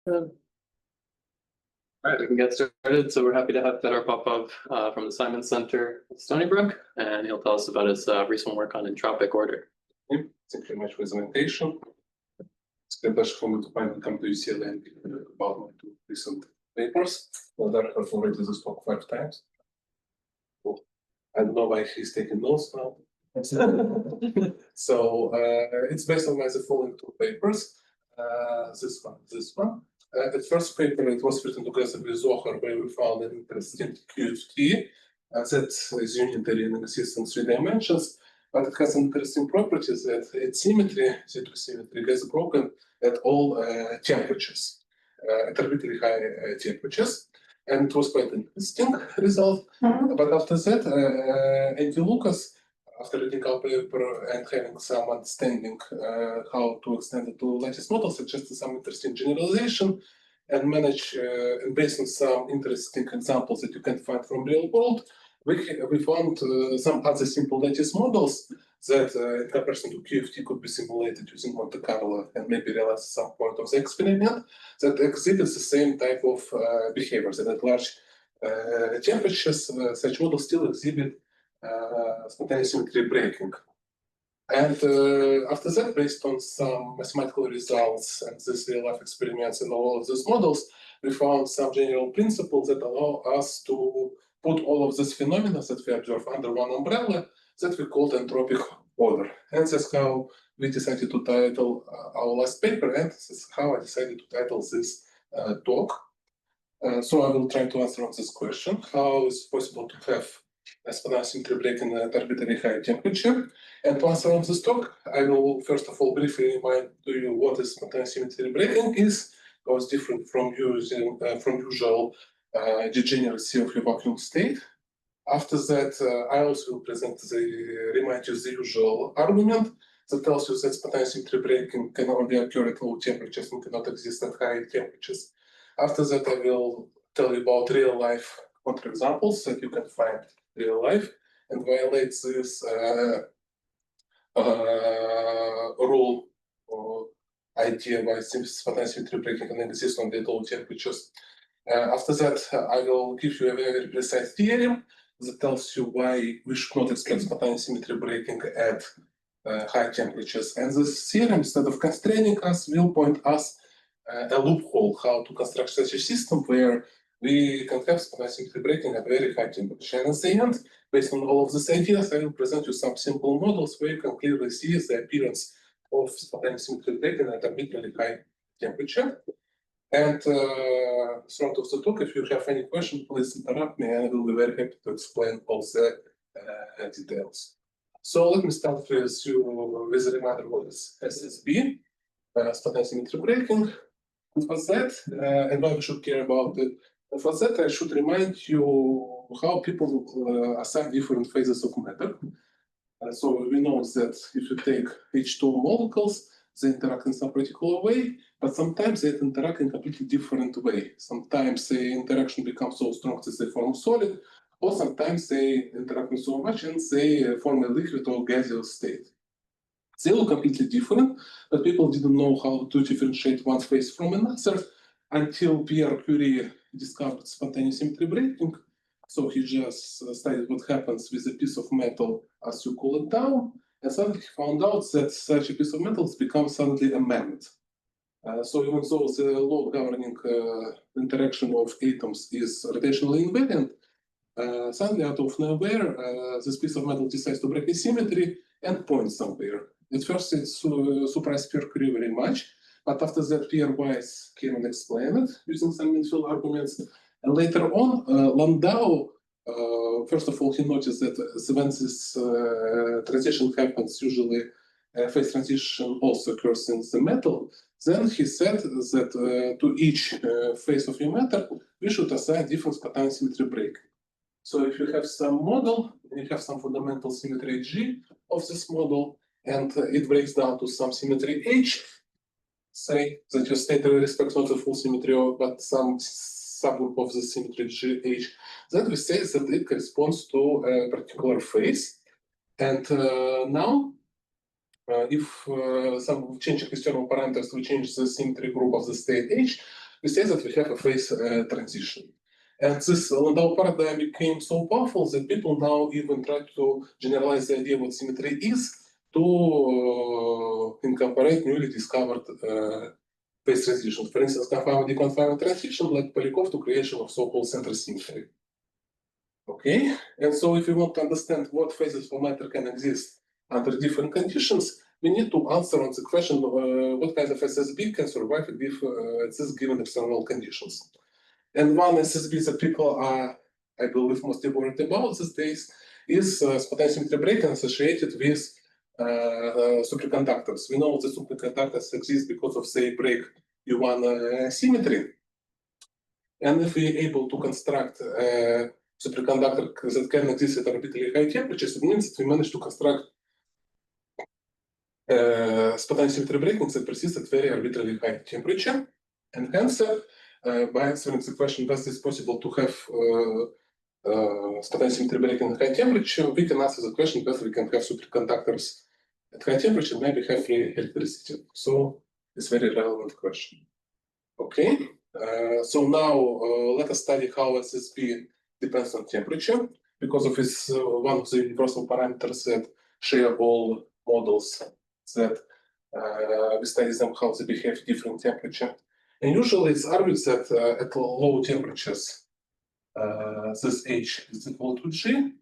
All right, we can get started. So we're happy to have Fedor Popov from the Simon Center at Stony Brook, and he'll tell us about his recent work on entropic order. Thank you very much for the invitation. It's a pleasure for me to finally come to UCLA and talk about my two recent papers. Fedor has already this talk 5 times. So I don't know why he's taking notes now. So it's based on the following 2 papers. This one. The first paper, it was written together with Zohar, where we found an interesting QFT that is unitary in existence 3 dimensions, but it has interesting properties that its symmetry, Z2 symmetry, gets broken at all temperatures, at arbitrarily high temperatures. And it was quite an interesting result. But after that, Andy Lucas, after reading our paper and having some understanding how to extend it to lattice models, suggested some interesting generalization and managed, and based on some interesting examples that you can find from real world, we found some other simple lattice models that, in comparison to QFT, could be simulated using Monte Carlo and maybe realized at some point of the experiment that exhibits the same type of behaviors. And at large temperatures, such models still exhibit spontaneous symmetry breaking. And after that, based on some mathematical results and these real-life experiments in all of these models, we found some general principles that allow us to put all of these phenomena that we observe under one umbrella that we called entropic order. And that's how we decided to title our last paper, and that's how I decided to title this talk. So I will try to answer on this question: how is it possible to have a spontaneous symmetry breaking at arbitrarily high temperature? And to answer on this talk, I will first of all briefly remind you what is spontaneous symmetry breaking is, how it's different from usual degeneracy of your vacuum state. After that, I also will remind you the usual argument that tells you that spontaneous symmetry breaking can only occur at low temperatures and cannot exist at high temperatures. After that, I will tell you about real-life counterexamples that you can find in real life and violate this rule or idea why spontaneous symmetry breaking can exist only at low temperatures. After that, I will give you a very precise theorem that tells you why we should not expect spontaneous symmetry breaking at high temperatures. And this theorem, instead of constraining us, will point us a loophole how to construct such a system where we can have spontaneous symmetry breaking at very high temperature. And at the end, based on all of these ideas, I will present you some simple models where you can clearly see the appearance of spontaneous symmetry breaking at arbitrarily high temperature. And throughout the talk, if you have any question, please interrupt me, and I will be very happy to explain all the details. So let me start with a reminder what is SSB, spontaneous symmetry breaking. And for that, and why we should care about it. And for that, I should remind you how people assign different phases of matter. So we know that if you take H2 molecules, they interact in some particular way, but sometimes they interact in a completely different way. Sometimes the interaction becomes so strong that they form solid, or sometimes they interact so much and they form a liquid or gaseous state. They look completely different, but people didn't know how to differentiate one phase from another until Pierre Curie discovered spontaneous symmetry breaking. So he just studied what happens with a piece of metal as you cool it down, and suddenly he found out that such a piece of metal becomes suddenly a magnet. So even though the law governing interaction of atoms is rotationally invariant, suddenly out of nowhere, this piece of metal decides to break asymmetry and points somewhere. At first, it surprised Pierre Curie very much, but after that, Pierre Weiss came and explained it using some infill arguments. And later on, Landau, first of all, he noticed that when this transition happens, usually phase transition also occurs in the metal. Then he said that to each phase of your matter, we should assign different spontaneous symmetry break. So if you have some model, you have some fundamental symmetry G of this model, and it breaks down to some symmetry H, say that your state respects not the full symmetry, but some subgroup of the symmetry GH, then we say that it corresponds to a particular phase. And now, if some changing external parameters, we change the symmetry group of the state H, we say that we have a phase transition. And this Landau paradigm became so powerful that people now even try to generalize the idea of what symmetry is to incorporate newly discovered phase transitions. For instance, confinement deconfinement transition like Polyakov to creation of so-called center symmetry. Okay, and so if we want to understand what phases for matter can exist under different conditions, we need to answer on the question what kind of SSB can survive with these given external conditions. And one SSB that people are, I believe, mostly worried about these days is potential breaking associated with superconductors. We know that superconductors exist because of, say, break U1 symmetry. And if we're able to construct a superconductor that can exist at arbitrarily high temperatures, it means that we manage to construct potential breaking that persists at very arbitrarily high temperature. And hence, by answering the question, does this possible to have potential breaking at high temperature, we can answer the question whether we can have superconductors at high temperature, maybe have free electricity. So it's a very relevant question. Okay, so now let us study how SSB depends on temperature, because of its one of the universal parameters that share all models that we study them how they behave at different temperature. And usually it's argued that at low temperatures, this H is equal to G,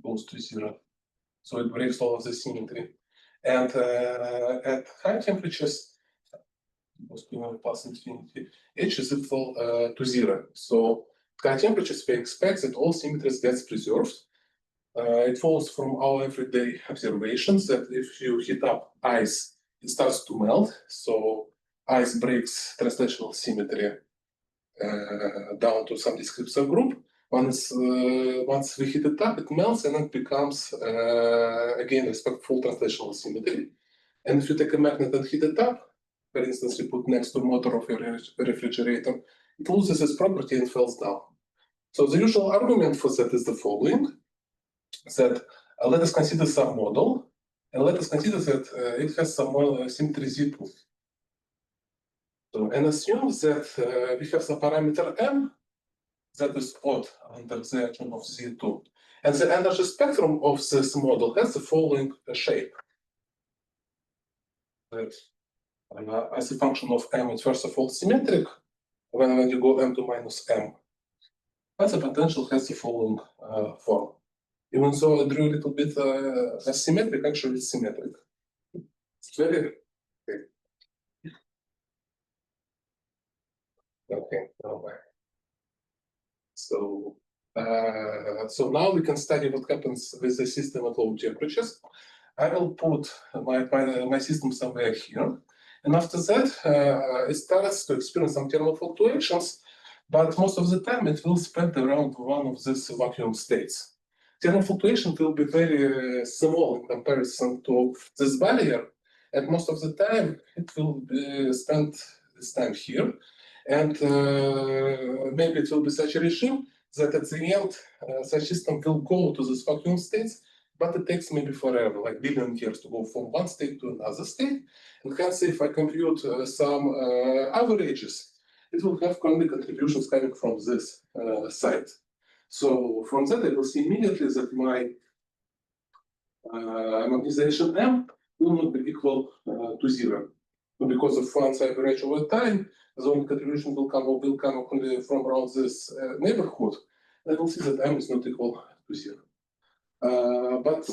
goes to 0. So it breaks all of the symmetry. And at high temperatures, plus infinity, H is equal to 0. So at high temperatures, we expect that all symmetries gets preserved. It follows from our everyday observations that if you heat up ice, it starts to melt. So ice breaks translational symmetry down to some discrete subgroup. Once we heat it up, it melts and it becomes again respectful translational symmetry. And if you take a magnet and heat it up, for instance, you put next to motor of your refrigerator, it loses its property and falls down. So the usual argument for that is the following: that let us consider some model, and let us consider that it has some symmetry Z2. So, and assume that we have some parameter M that is odd under the atom of Z2. And the energy spectrum of this model has the following shape. That as a function of M, it's first of all symmetric when you go M to minus M. But the potential has the following form. Even though I drew a little bit asymmetric, actually it's symmetric. It's very okay. So now we can study what happens with the system at low temperatures. I will put my system somewhere here. And after that, it starts to experience some thermal fluctuations, but most of the time it will spend around one of these vacuum states. Thermal fluctuation will be very small in comparison to this barrier, and most of the time it will spend this time here. And maybe it will be such a regime that at the end, such system will go to this vacuum states, but it takes maybe forever, like billion years to go from one state to another state. And hence, if I compute some averages, it will have only contributions coming from this side. So from that, I will see immediately that my magnetization M will not be equal to 0. Because of once I average over time, the only contribution will come only from around this neighborhood. I will see that M is not equal to 0. But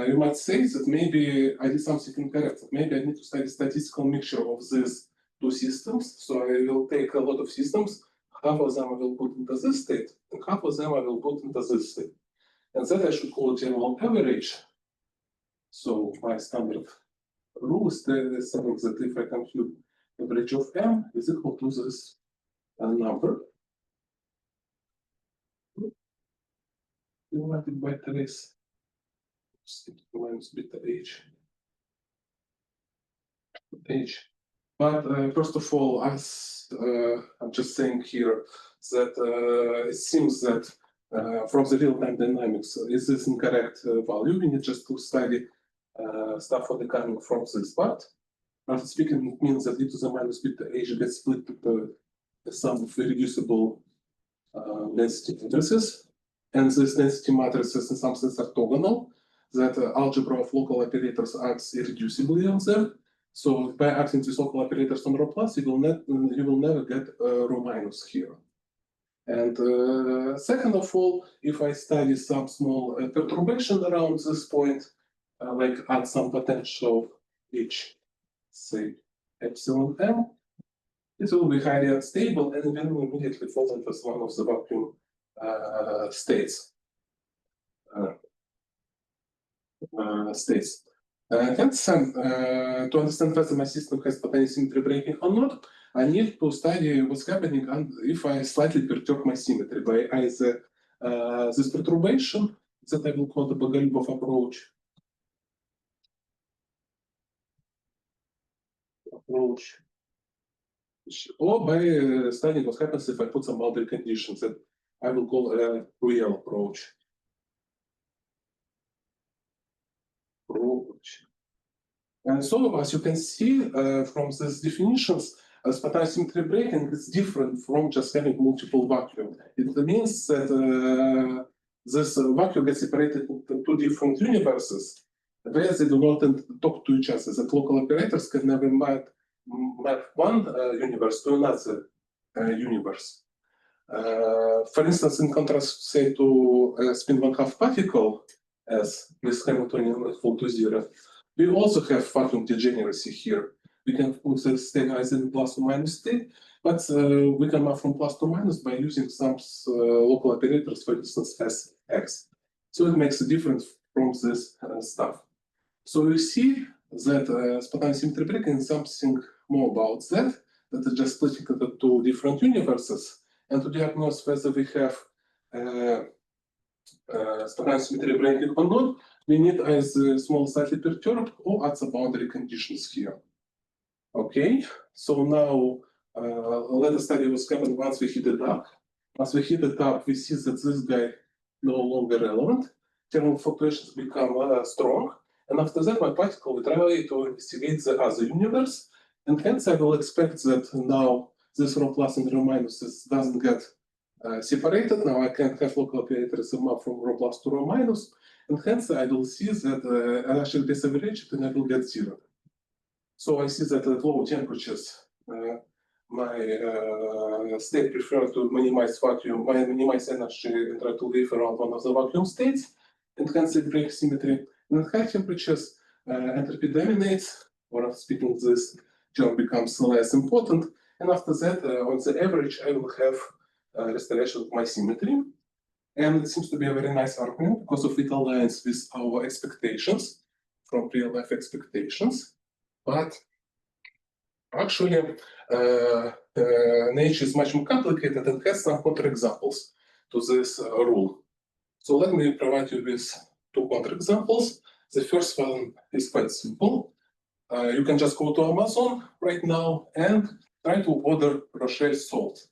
you might say that maybe I did something incorrect. Maybe I need to study statistical mixture of these two systems. So I will take a lot of systems. Half of them I will put into this state, and half of them I will put into this state. And that I should call general average. So my standard rule is saying that if I compute average of M is equal to this number divided by trace minus beta H. But first of all, as I'm just saying here that it seems that from the real-time dynamics, is this incorrect value? We need just to study stuff for the coming from this part. Roughly speaking, it means that e to the minus beta h gets split to the sum of irreducible density matrices. And these density matrices in some sense orthogonal, that algebra of local operators acts irreducibly on them. So by acting with local operators on rho plus, you will never get rho minus here. And second of all, if I study some small perturbation around this point, like add some potential h, say epsilon m, it will be highly unstable and then will immediately fall into one of the vacuum states. Hence, to understand whether my system has potentiosymmetry breaking or not, I need to study what's happening if I slightly perturb my symmetry by either this perturbation that I will call the Bogoliubov approach, or by studying what happens if I put some boundary conditions that I will call a real approach. And so, as you can see from these definitions, potentiosymmetry breaking is different from just having multiple vacuum. It means that this vacuum gets separated into two different universes, where they do not talk to each other. That local operators can never map one universe to another universe. For instance, in contrast, say, to a spin 1/2 particle, as with Hamiltonian equal to 0, we also have vacuum degeneracy here. We can put the state either in plus or minus state, but we can map from plus to minus by using some local operators, for instance, as x. So it makes a difference from this stuff. So you see that potentiosymmetry breaking is something more about that is just splitting into two different universes. And to diagnose whether we have potentiosymmetry breaking or not, we need either small slightly perturbed or add some boundary conditions here. Okay, so now let us study what's happening once we heat it up. Once we heat it up, we see that this guy no longer relevant. Thermal fluctuations become strong. And after that, my particle will try to investigate the other universe. And hence, I will expect that now this rho plus and rho minus doesn't get separated. Now I can have local operators map from rho plus to rho minus. And hence, I will see that I should be averaged and I will get 0. So I see that at low temperatures, my state prefers to minimize vacuum, minimize energy and try to live around one of the vacuum states, and hence it breaks symmetry. And at high temperatures, entropy dominates, or speaking, this term becomes less important. And after that, on the average, I will have restoration of my symmetry. And it seems to be a very nice argument because of it aligns with our expectations from real life expectations. But actually, nature is much more complicated and has some counterexamples to this rule. So let me provide you with two counterexamples. The first one is quite simple. You can just go to Amazon right now and try to order Rochelle salt.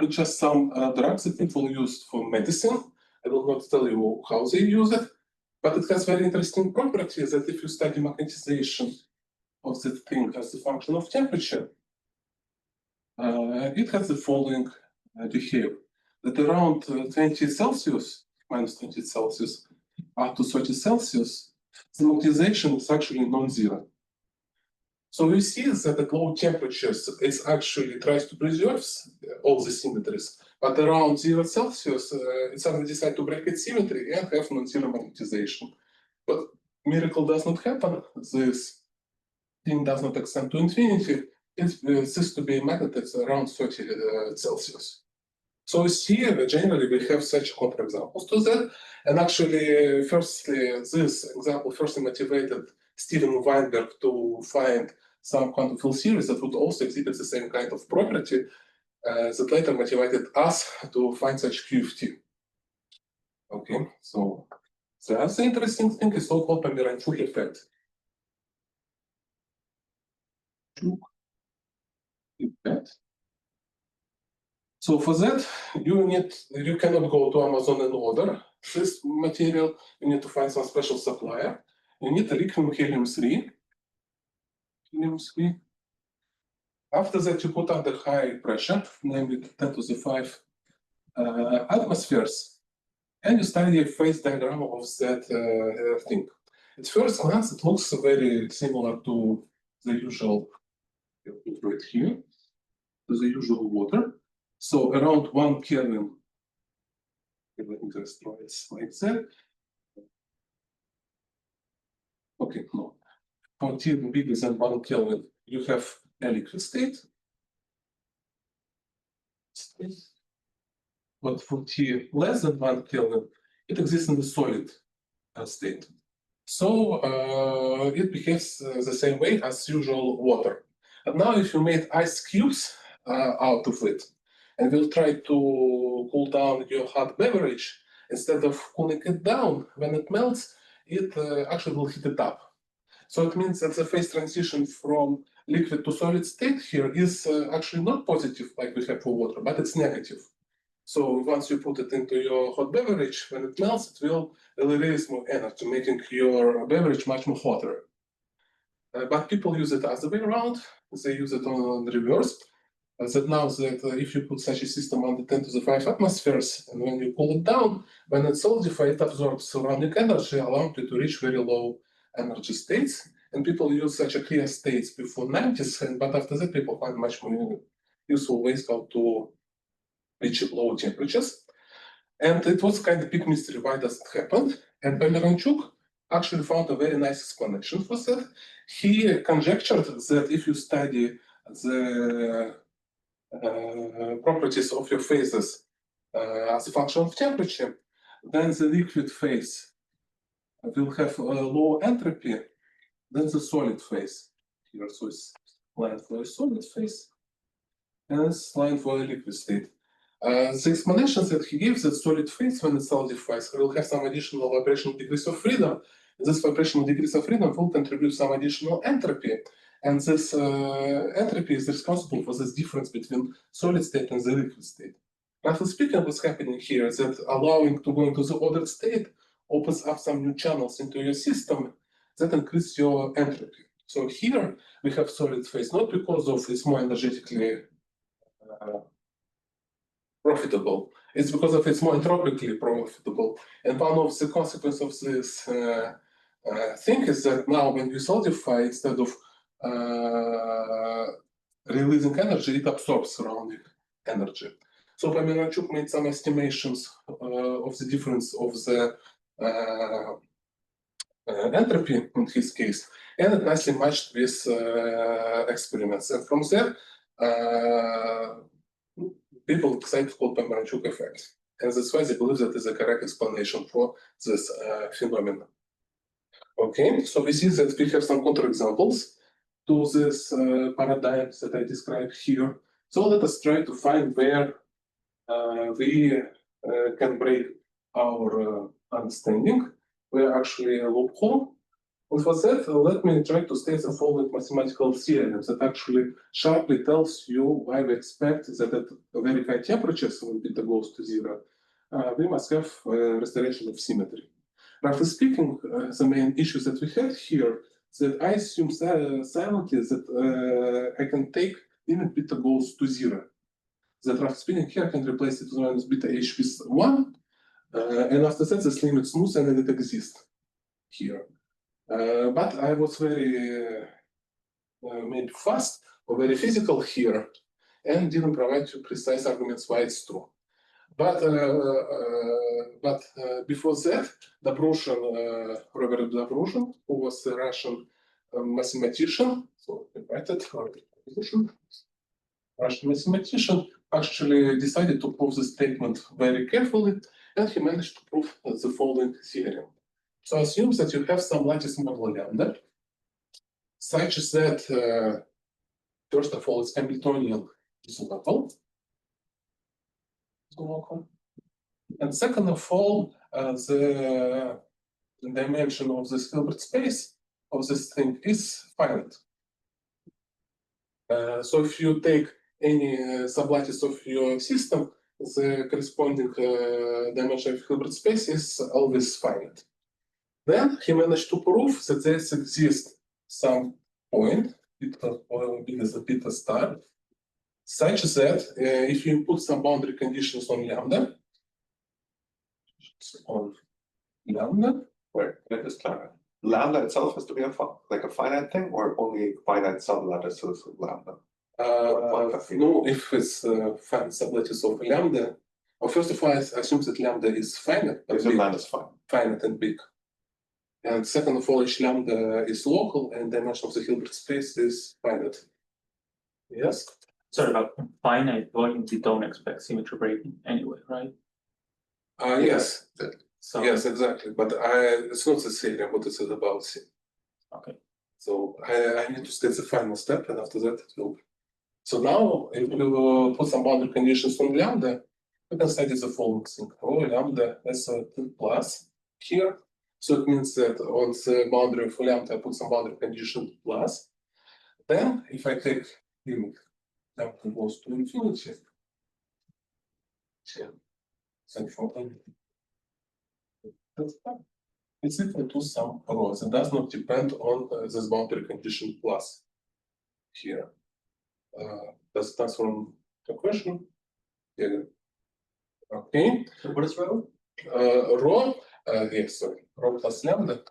It's just some drugs that people use for medicine. I will not tell you how they use it, but it has very interesting properties that if you study magnetization of the thing as a function of temperature, it has the following behavior. That around 20 Celsius, minus 20 Celsius, up to 30 Celsius, the magnetization is actually non-zero. So we see that at low temperatures, it actually tries to preserve all the symmetries, but around 0 Celsius, it suddenly decides to break its symmetry and have non-zero magnetization. But miracle does not happen. This thing does not extend to infinity. It ceases to be magnetized around 30 Celsius. So here, generally, we have such counterexamples to that. And actually, firstly, this example firstly motivated Steven Weinberg to find some quantum field series that would also exhibit the same kind of property that later motivated us to find such QFT. Okay, so the other interesting thing is so-called Pomeranchuk effect. So for that, you cannot go to Amazon and order this material. You need to find some special supplier. You need a lithium helium-3. helium-3. After that, you put under high pressure, namely 10 to the 5 atmospheres, and you study a phase diagram of that thing. At first glance, it looks very similar to the usual, right here, to the usual water. So around 1 Kelvin, let me just draw it like that. Okay, no. For T bigger than 1 Kelvin, you have a liquid state. But for T less than 1 Kelvin, it exists in the solid state. So it behaves the same way as usual water. And now if you made ice cubes out of it, and will try to cool down your hot beverage, instead of cooling it down when it melts, it actually will heat it up. So it means that the phase transition from liquid to solid state here is actually not positive like we have for water, but it's negative. So once you put it into your hot beverage, when it melts, it will release more energy, making your beverage much more hotter. But people use it as the way around. They use it on the reverse. That now that if you put such a system under 10 to the 5 atmospheres, and when you cool it down, when it's solidified, it absorbs surrounding energy, allowing it to reach very low energy states. And people use such a clear states before 90s, but after that, people find much more useful ways how to reach low temperatures. And it was kind of big mystery why does it happen. And Pomeranchuk actually found a very nice explanation for that. He conjectured that if you study the properties of your phases as a function of temperature, then the liquid phase will have a low entropy than the solid phase. Here, so it's line for a solid phase, and it's line for a liquid state. The explanation that he gives that solid phase, when it solidifies, will have some additional vibrational degrees of freedom. This vibrational degrees of freedom will contribute some additional entropy. And this entropy is responsible for this difference between solid state and the liquid state. Roughly speaking, what's happening here is that allowing to go into the ordered state opens up some new channels into your system that increase your entropy. So here we have solid phase, not because of it's more energetically profitable, it's because of it's more entropically profitable. And one of the consequences of this thing is that now when you solidify, instead of releasing energy, it absorbs surrounding energy. So Pomeranchuk made some estimations of the difference of the entropy in his case, and it nicely matched with experiments. And from there, people decided to call Pomeranchuk effect. And that's why they believe that is a correct explanation for this phenomenon. Okay, so we see that we have some counterexamples to this paradigm that I described here. So let us try to find where we can break our understanding, where actually a loophole. And for that, let me try to state the following mathematical theorem that actually sharply tells you why we expect that at very high temperatures, when beta goes to 0, we must have restoration of symmetry. Roughly speaking, the main issues that we had here is that I assume silently that I can take limit beta goes to 0. That roughly speaking here I can replace it with minus beta h with 1, and after that this limit smooth and it exists here. But I was very maybe fast or very physical here and didn't provide you precise arguments why it's true. But before that, Robert Dobrushin, who was a Russian mathematician, so invited Russian mathematician, actually decided to prove the statement very carefully, and he managed to prove the following theorem. So assume that you have some lattice model lambda, such that first of all it's Hamiltonian isolocal. And second of all, the dimension of this Hilbert space of this thing is finite. So if you take any sublattice of your system, the corresponding dimension of Hilbert space is always finite. Then he managed to prove that there exists some point beta is a beta star, such that if you put some boundary conditions on lambda, Wait, can I just clarify? Lambda itself has to be like a finite thing, or only finite sublattices of lambda? no, if it's finite sublattice of lambda, well, first of all, I assume that lambda is finite, but Is it lambda is fine? finite and big. And second of all, each lambda is local, and dimension of the Hilbert space is finite. Yes. Sorry, about finite volumes, you don't expect symmetry breaking anyway, right? Yes. So, Yes, exactly. But it's not the theorem what it says about C. okay. So I need to state the final step, and after that it will. So now, if you put some boundary conditions on lambda, we can study the following thing. Oh, lambda is a plus here. So it means that on the boundary of lambda, I put some boundary condition plus. Then, if I take limit lambda goes to infinity, it's equal to some rho. It does not depend on this boundary condition plus here. Does it answer the question? Yeah. Okay. What is rho? Rho, yes, sorry. Rho plus lambda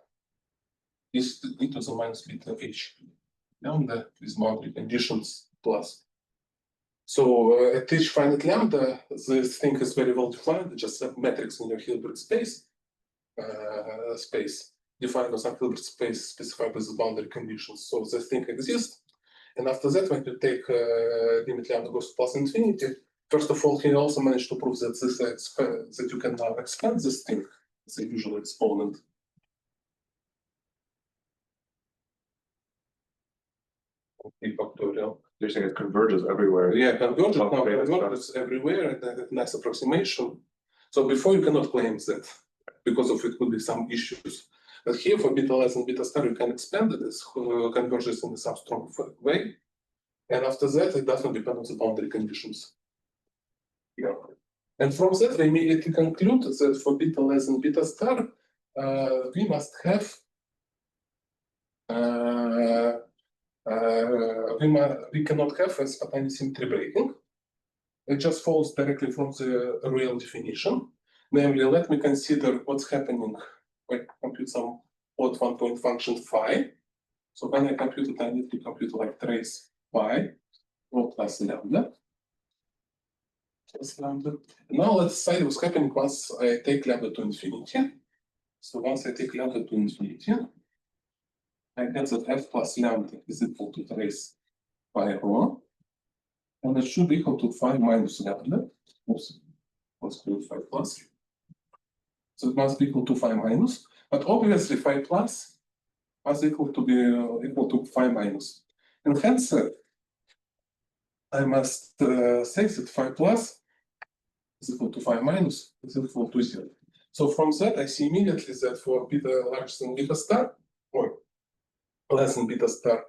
is e to the minus beta h. Lambda is boundary conditions plus. So at each finite lambda, this thing is very well defined, just a matrix in your Hilbert space. Defined as some Hilbert space specified with the boundary conditions. So this thing exists. And after that, when you take limit lambda goes to plus infinity, first of all, he also managed to prove that that you can now expand this thing as a usual exponent. Factorial. You're saying it converges everywhere. Yeah, converges everywhere, and a nice approximation. So before you cannot claim that because of it could be some issues. But here for beta less and beta star, you can expand it as converges in some strong way. And after that, it does not depend on the boundary conditions. Yeah. And from that, we immediately conclude that for beta less and beta star, we must have we cannot have a spontaneous symmetry breaking. It just follows directly from the real definition. Namely, let me consider what's happening when I compute some odd one-point function phi. So when I compute it, I need to compute like trace phi, rho plus lambda. Now let's say what's happening once I take lambda to infinity. So once I take lambda to infinity, I get that f plus lambda is equal to trace phi rho. And it should be equal to phi minus lambda. Oops, let's do phi plus. So it must be equal to phi minus. But obviously phi plus must equal to phi minus. And hence I must say that phi plus is equal to phi minus is equal to 0. So from that I see immediately that for beta larger than beta star, or less than beta star,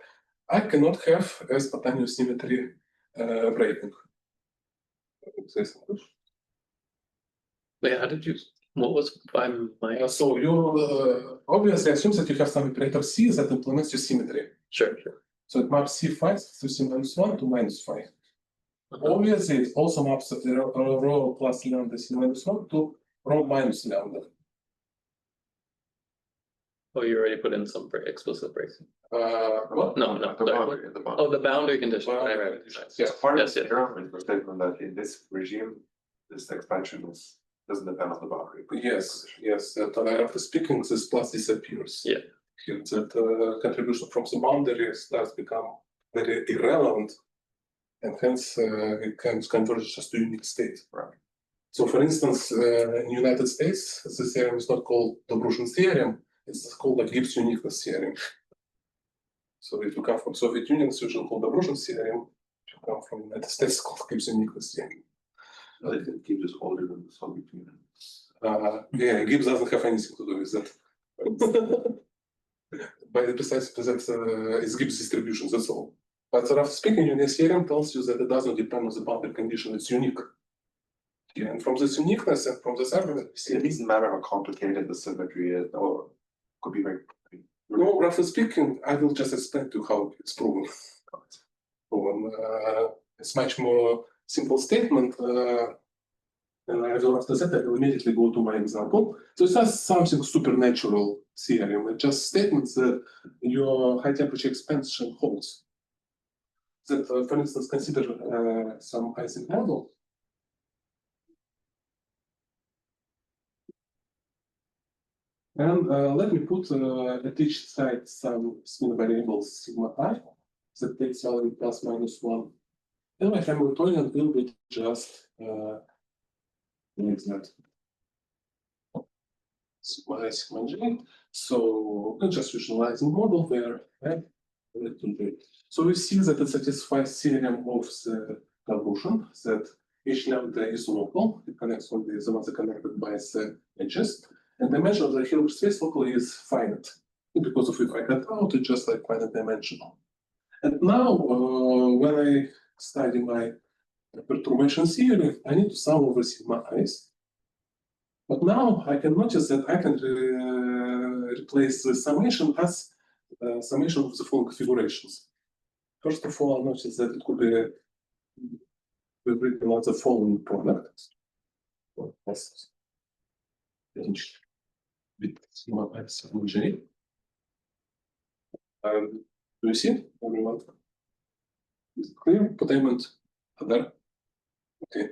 I cannot have a spontaneous symmetry breaking. Wait, how did you? What was by my? So you obviously assume that you have some operator C that implements your symmetry. Sure. So it maps C phi to C minus 1 to minus phi. Obviously, it also maps rho plus lambda C minus 1 to rho minus lambda. Oh, you already put in some explicit breaking. What? No. The Sorry. boundary, the boundary. Oh, the boundary condition. Boundary Right. conditions, It's part of Yes, the yes. theorem in the statement that in this regime, this expansion doesn't depend on the boundary. Yes. Roughly speaking, this plus disappears. Yeah. Here, that contribution from the boundary starts become very irrelevant, and hence it can converge just to unique state. Right. So, for instance, in the United States, this theorem is not called Dobrushin's theorem; it's called the Gibbs uniqueness theorem. So, if you come from Soviet Union, it's usually called Dobrushin's theorem. If you come from the United States, it's called Gibbs uniqueness theorem. I think Gibbs is older than the Soviet Union. Yeah, Gibbs doesn't have anything to do with that. By the precise that it's Gibbs distribution, that's all. But roughly speaking, uniqueness theorem tells you that it doesn't depend on the boundary condition, it's unique. Yeah, and from this uniqueness and from this argument, It doesn't matter how complicated the symmetry is, or could be very No, roughly speaking, I will just explain to you how it's proven. It's much more simple statement. And I will after that I will immediately go to my example. So it's not something supernatural theorem, it's just statements that your high temperature expansion holds. That, for instance, consider some Ising model. And let me put at each side some spin variables sigma I that takes value plus minus 1. And my Hamiltonian will be just like that. Sigma I, sigma j. So we're just visualizing model where so we see that it satisfies theorem of the convolution that each lambda is local. It connects only the ones connected by the edges. And the dimension of the Hilbert space locally is finite. Because if I cut out, it's just like finite dimensional. And now, when I study my perturbation theory, I need to sum over sigma i's. But now I can notice that I can replace the summation as summation of the following configurations. First of all, I notice that it could be written as the following product. With sigma I, sigma j. Do you see, everyone? Is it clear? Putaiment there. Okay.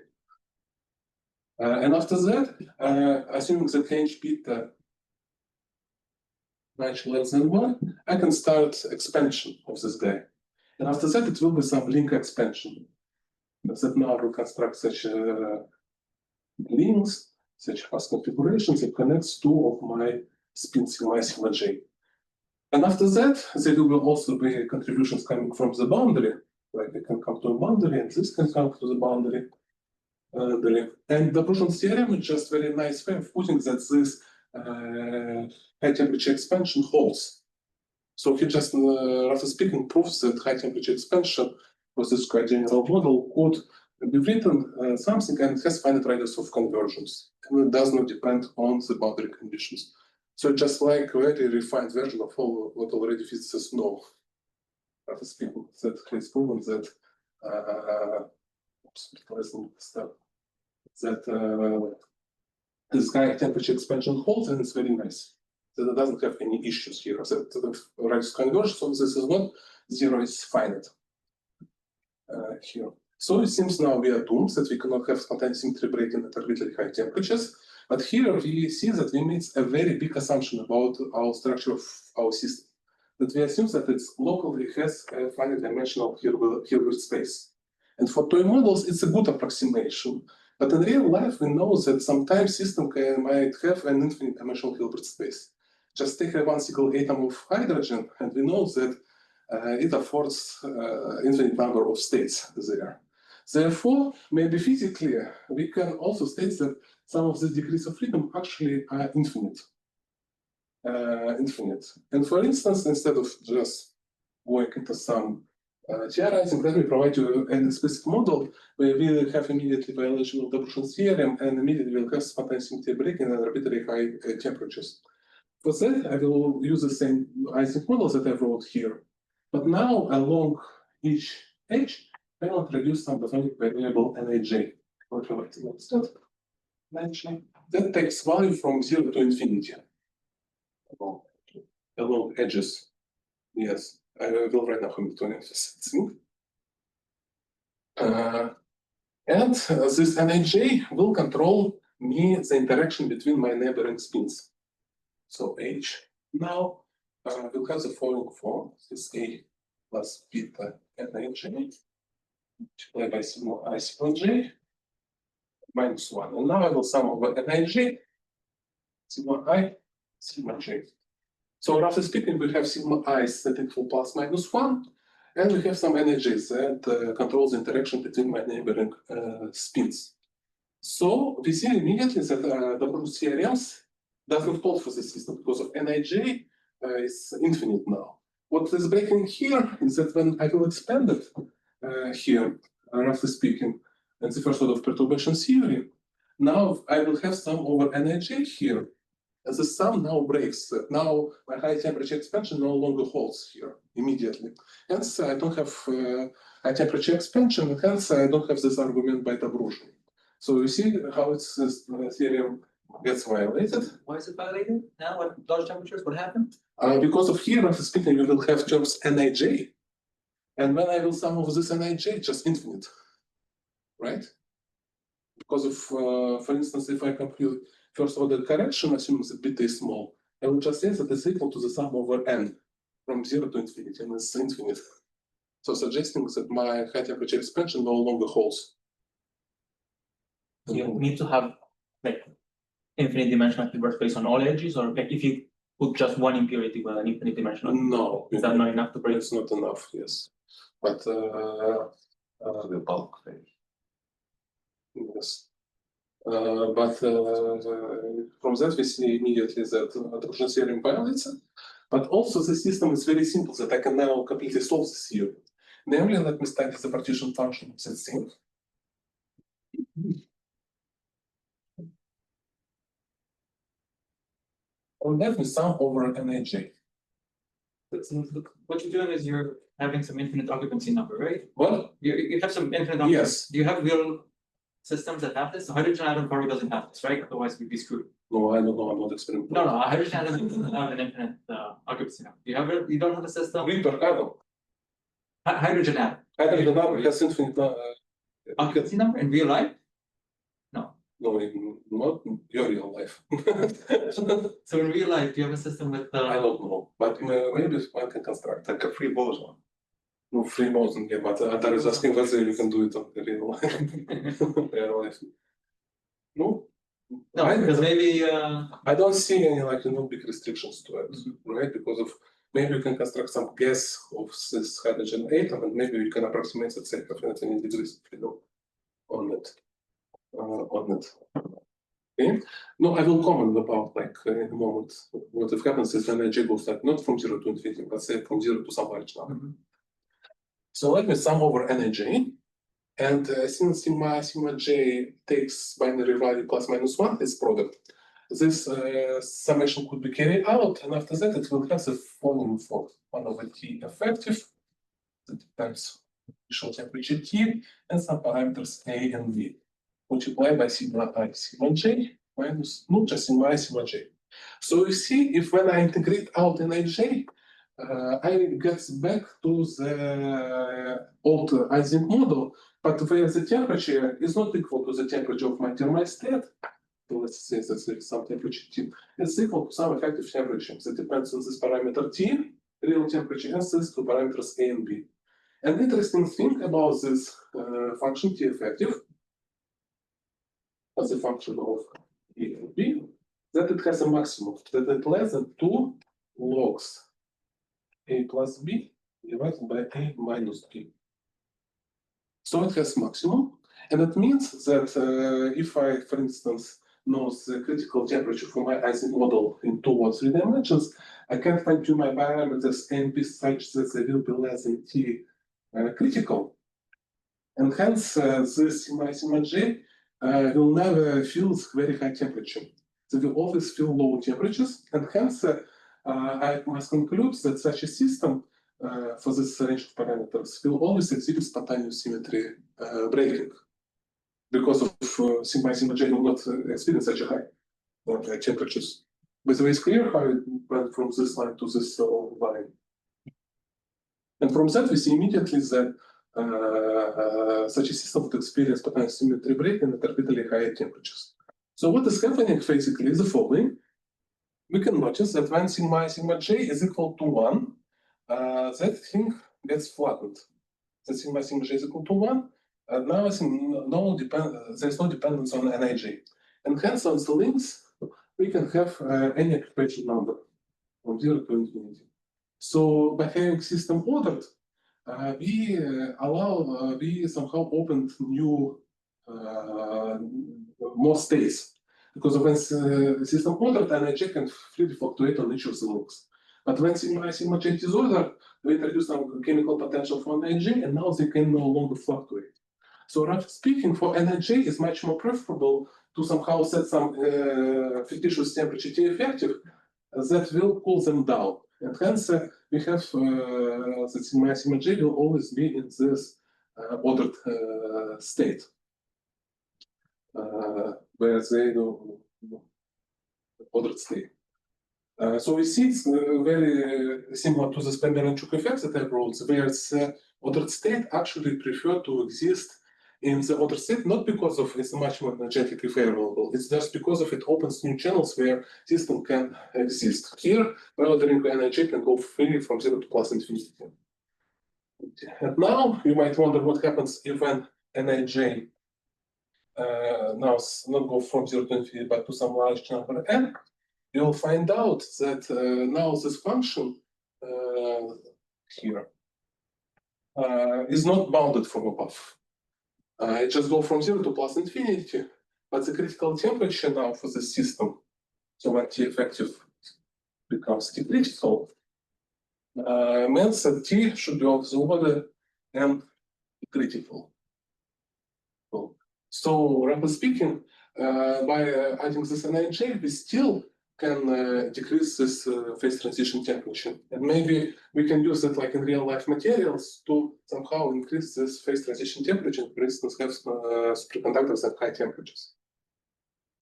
And after that, assuming that h beta much less than 1, I can start expansion of this guy. And after that, it will be some link expansion. That now I will construct such links, such fast configurations that connects two of my spin sigma sigma j. And after that, there will also be contributions coming from the boundary. Like they can come to a boundary, and this can come to the boundary. And the Bruchon's theorem is just very nice way of putting that this high temperature expansion holds. So he just, roughly speaking, proves that high temperature expansion for this quite general model could be written something and it has finite radius of convergence. And it does not depend on the boundary conditions. So just like a very refined version of all what already physicists know. Roughly speaking, that has proven that this high temperature expansion holds and it's very nice. That it doesn't have any issues here. That the radius convergence, so this is not zero, it's finite here. So it seems now we are doomed that we cannot have spontaneous symmetry breaking at arbitrary high temperatures. But here we see that we made a very big assumption about our structure of our system. That we assume that it locally has a finite dimensional Hilbert space. And for toy models, it's a good approximation. But in real life, we know that sometimes system might have an infinite dimensional Hilbert space. Just take a one single atom of hydrogen, and we know that it affords infinite number of states there. Therefore, maybe physically, we can also state that some of the degrees of freedom actually are infinite. And for instance, instead of just going into some theorizing, let me provide you an explicit model where we will have immediately violation of the Bruchon's theorem and immediately we'll have spontaneous symmetry breaking at arbitrary high temperatures. For that, I will use the same Ising models that I wrote here. But now, along each edge, I will introduce some Platonic variable Nij. That takes value from 0 to infinity. Along edges. Yes, I will write now Hamiltonian thing. And this Nij will control me the interaction between my neighboring spins. So H now will have the following form. This A plus beta Nij multiplied by sigma I sigma j minus 1. And now I will sum over Nij, sigma I, sigma j. So roughly speaking, we have sigma I setting for plus minus 1, and we have some Nijs that controls the interaction between my neighboring spins. So we see immediately that the Bruch's theorems doesn't hold for the system because of Nij is infinite now. What is breaking here is that when I will expand it here, roughly speaking, and the first order of perturbation theory, now I will have some over Nij here. And the sum now breaks. Now my high temperature expansion no longer holds here immediately. Hence, I don't have high temperature expansion, and hence I don't have this argument by Dobrushin. So you see how it's this theorem gets violated. Why is it violated now at large temperatures? What happened? Because of here, after speaking, we will have terms Nij. And when I will sum of this Nij, just infinite, right? Because of, for instance, if I compute first order correction, assuming that beta is small, I will just say that it's equal to the sum over n from 0 to infinity, and it's infinite. So suggesting that my high temperature expansion no longer holds. You need to have like infinite dimensional Hilbert space on all edges, or like if you put just one impurity with an infinite dimensional, No, is that not enough to break? it's not enough, yes. But The bulk phase. yes. But from that we see immediately that Dobrushin theorem violates it. But also the system is very simple that I can now completely solve this theorem. Namely, let me study the partition function of that thing. And let me sum over Nij. What you're doing is you're having some infinite occupancy number, right? What? You have some infinite occupancy. Yes. Do you have real systems that have this? A hydrogen atom probably doesn't have this, right? Otherwise we'd be screwed. No, I don't know. I'm not experimenting. No, a hydrogen atom doesn't have an infinite occupancy number. You don't have a system. Reaper atom. Hydrogen atom. Hydrogen atom has infinite. Occupancy number in real life? No, not in your real life. So in real life, do you have a system with I don't know, but maybe one can construct. Like a free boson. No, free boson, yeah, but Adar is asking whether you can do it on the real life. Real life. No, No, because maybe I don't see any big restrictions to it, right? Because of maybe you can construct some gas of this hydrogen atom, and maybe you can approximate the same affinity in degrees of freedom on it. Okay. No, I will comment about in a moment what if happens is when Nij goes not from 0 to infinity, but say from 0 to some large number. So let me sum over Nij. And since sigma j takes binary value plus minus 1 as product, this summation could be carried out, and after that it will have the following form: 1 over T effective, that depends on initial temperature T, and some parameters A and B, multiplied by sigma I, sigma j, minus, not just sigma I, sigma j. So you see, if when I integrate out Nij, I get back to the old Ising model, but where the temperature is not equal to the temperature of my thermostat. So let's say that there is some temperature T. It's equal to some effective temperature that depends on this parameter T, real temperature, and these two parameters A and B. An interesting thing about this function T effective as a function of A and B, that it has a maximum, that it less than 2 logs A plus B divided by A minus B. So it has maximum, and it means that if I, for instance, know the critical temperature for my Ising model in 2 or 3 dimensions, I can fine-tune my parameters A and B such that they will be less than T critical. And hence, this sigma j will never feel very high temperature. They will always feel low temperatures, and hence I must conclude that such a system for this range of parameters will always exhibit spontaneous symmetry breaking, because of sigma j will not experience such a high temperatures. By the way, it's clear how it went from this line to this line. And from that, we see immediately that such a system would experience spontaneous symmetry breaking at orbitally higher temperatures. So what is happening basically is the following. We can notice that when sigma j is equal to 1, that thing gets flattened. That sigma j is equal to 1, and now there's no dependence on Nij. And hence on the links, we can have any occupation number from 0 to infinity. So by having system ordered, we somehow opened new more states. Because when system ordered, Nij can freely fluctuate on each of the links. But when sigma j is ordered, we introduce some chemical potential for Nij, and now they can no longer fluctuate. So roughly speaking, for NIJ, it's much more preferable to somehow set some fictitious temperature T effective that will cool them down. And hence, we have that sigma sigma j will always be in this ordered state, where they do ordered state. So we see it's very similar to the Spermer-Lenchuk effect that I wrote, where the ordered state actually prefer to exist in the ordered state, not because of it's much more energetically favorable, it's just because of it opens new channels where system can exist. Here, by ordering energy can go freely from 0 to plus infinity. And now you might wonder what happens if an Nij now not go from 0 to infinity, but to some large number n. You'll find out that now this function here is not bounded from above. It just go from 0 to plus infinity, but the critical temperature now for the system, so when T effective becomes T critical, means that T should be of the order and critical. So roughly speaking, by adding this Nij, we still can decrease this phase transition temperature. And maybe we can use it like in real life materials to somehow increase this phase transition temperature, for instance, have superconductors at high temperatures.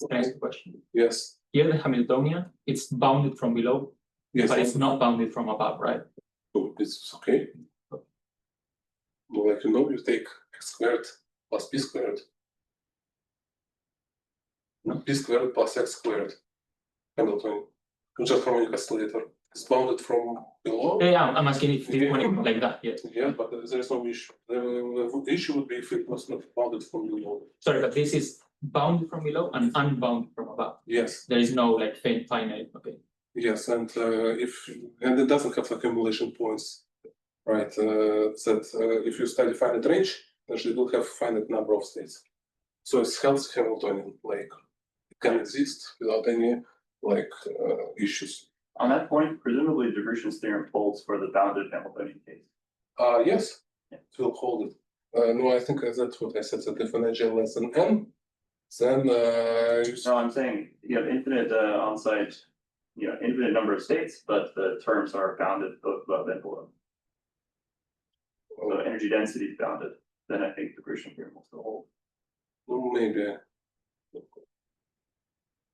Can I ask a question? Yes. Here the Hamiltonian, it's bounded from below, Yes. but it's not bounded from above, right? So it's okay. Like you take x squared plus p squared. P squared plus x squared. Hamiltonian. Just harmonic oscillator. It's bounded from below. Yeah, I'm asking if it's like that. Yeah. Yeah, but there is no issue. The issue would be if it was not bounded from below. Sorry, but this is bounded from below and unbounded from above. Yes. There is no like finite. Okay. Yes, and it doesn't have accumulation points, right? That if you study finite range, then it will have finite number of states. So it's healthy Hamiltonian, like it can exist without any issues. On that point, presumably Grushin's theorem holds for the bounded Hamiltonian case. Yes, it will hold it. No, I think that's what I said, that if Nij less than n, then No, I'm saying you have infinite on-site, infinite number of states, but the terms are bounded both above and below. So energy density is bounded, then I think the Grushin theorem will still hold. maybe.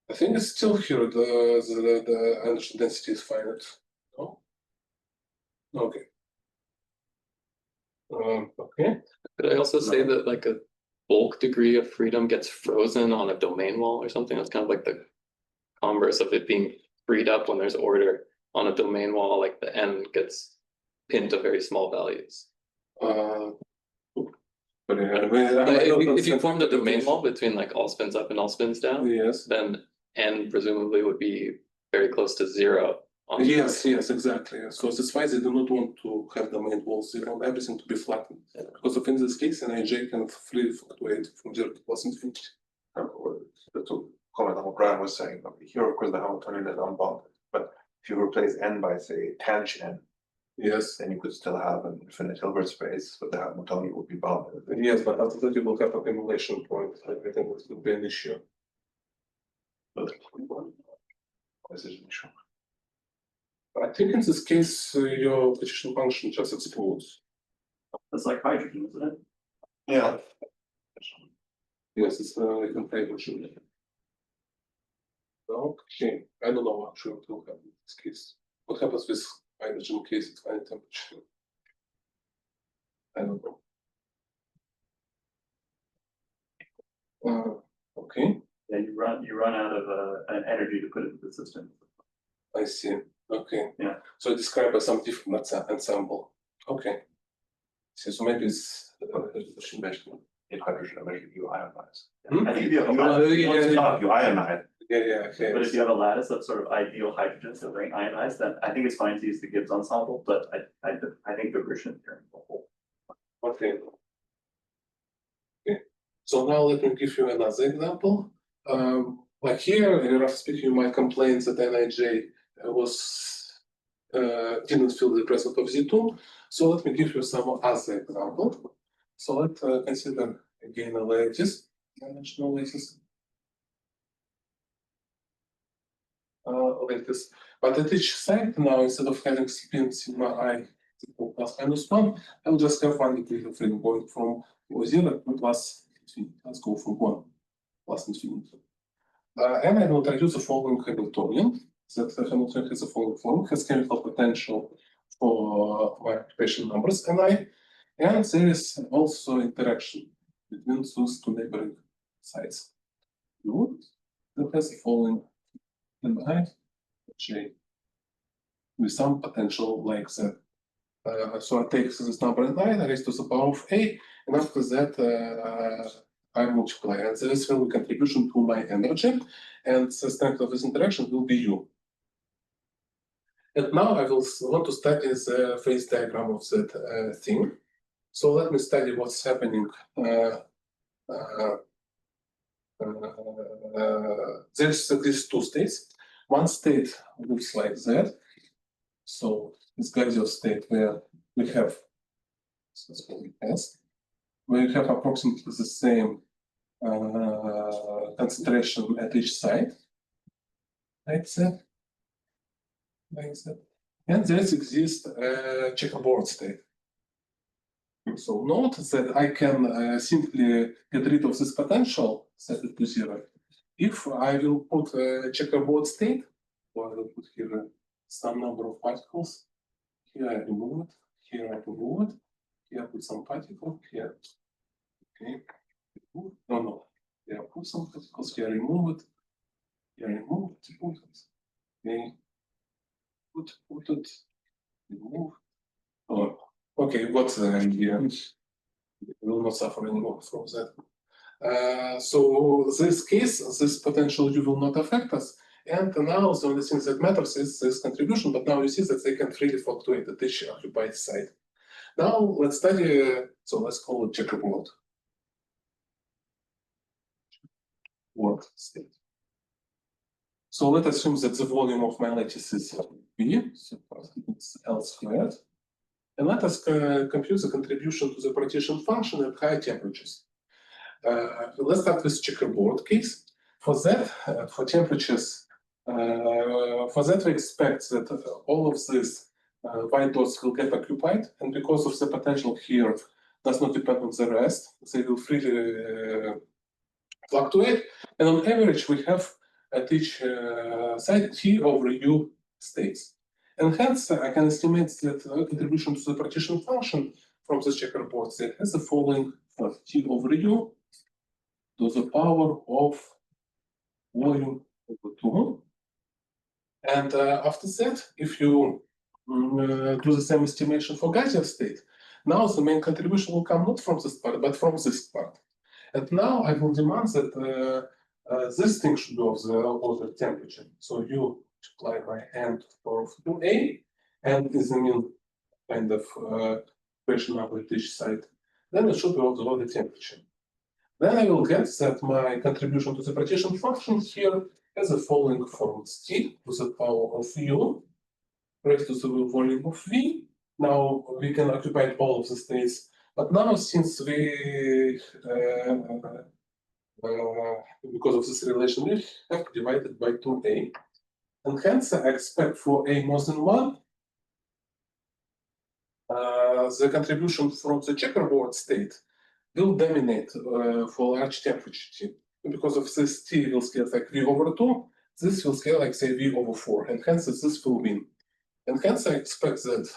I think it's still here, the energy density is finite. No? Okay. Okay. Could I also say that like a bulk degree of freedom gets frozen on a domain wall or something? That's kind of like the converse of it being freed up when there's order. On a domain wall, like the n gets pinned to very small values. If you formed a domain wall between like all spins up and all spins down, Yes. then n presumably would be very close to 0. Yes, exactly. So that's why they do not want to have domain walls. They want everything to be flattened. Because of in this case, Nij can freely fluctuate from 0 to plus infinity. To comment on what Brian was saying, here of course the Hamiltonian is unbounded, but if you replace n by say tanh n, Yes. then you could still have an infinite Hilbert space, but the Hamiltonian would be bounded. Yes, but after that you will have accumulation point. I think this would be an issue. This is an issue. I think in this case, your partition function just explodes. That's like hydrogen, isn't it? Yeah. Yes, it's like a function. Okay, I don't know actually what will happen in this case. What happens with hydrogen case at high temperature? I don't know. Okay, Yeah, you run out of an energy to put into the system. I see. Okay. Yeah. So describe as some different ensemble. Okay. So maybe it's In hydrogen, imagine you ionize. I think if you have a lattice, You ionize. Yeah, okay. but if you have a lattice of sort of ideal hydrogens that bring ionized, then I think it's fine to use the Gibbs ensemble, but I think the Grushin theorem will hold. Okay. Okay. So now let me give you another example. Like here, in rough speaking, you might complain that Nij didn't feel the presence of Z2. So let me give you some other example. So let's consider again a lattice, dimensional lattice. Lattice. But at each side now, instead of having spin sigma I equal plus minus 1, I will just have one degree of freedom going from 0 to plus infinity. Let's go from 1 plus infinity. And I will introduce the following Hamiltonian. That Hamiltonian has the following form, has chemical potential for my occupation numbers Ni, and there is also interaction between those two neighboring sides. That has the following Ni, J, with some potential like that. So I take this number Ni, I raise to the power of A, and after that I multiply, and this will be contribution to my energy, and the strength of this interaction will be U. And now I will want to study the phase diagram of that thing. So let me study what's happening. There's these two states. One state looks like that. So this gaseous state where we have, where you have approximately the same concentration at each side, like that. And there exists a checkerboard state. So note that I can simply get rid of this potential, set it to 0. If I will put a checkerboard state, or I will put here some number of particles, here I remove it, here I remove it, here I put some particle, here. Okay. No. Here I put some particles, here I remove it, here I remove it, put it. Okay. Put it, remove. Oh, okay, what's the idea? We will not suffer anymore from that. So this case, this potential U will not affect us. And now the only thing that matters is this contribution, but now you see that they can freely fluctuate at each occupied side. Now let's study, so let's call it checkerboard. Work state. So let's assume that the volume of my lattice is V, so it's L squared. And let us compute the contribution to the partition function at high temperatures. Let's start with checkerboard case. For that, for temperatures, for that we expect that all of these white dots will get occupied, and because of the potential here does not depend on the rest, they will freely fluctuate. And on average, we have at each side T over U states. And hence, I can estimate that contribution to the partition function from this checkerboard state has the following for T over U to the power of volume over 2. And after that, if you do the same estimation for gaseous state, now the main contribution will come not from this part, but from this part. And now I will demand that this thing should be of the order temperature. So you multiply by n to the power of 2a, and is the mean kind of equation number at each side. Then it should be of the order temperature. Then I will get that my contribution to the partition function here has the following forms: T to the power of U raised to the volume of V. Now we can occupy all of the states, but now since we because of this relation, we have divided by 2a. And hence, I expect for a more than 1, the contribution from the checkerboard state will dominate for large temperature T. Because of this T will scale like V over 2, this will scale like, say, V over 4, and hence this will win. And hence, I expect that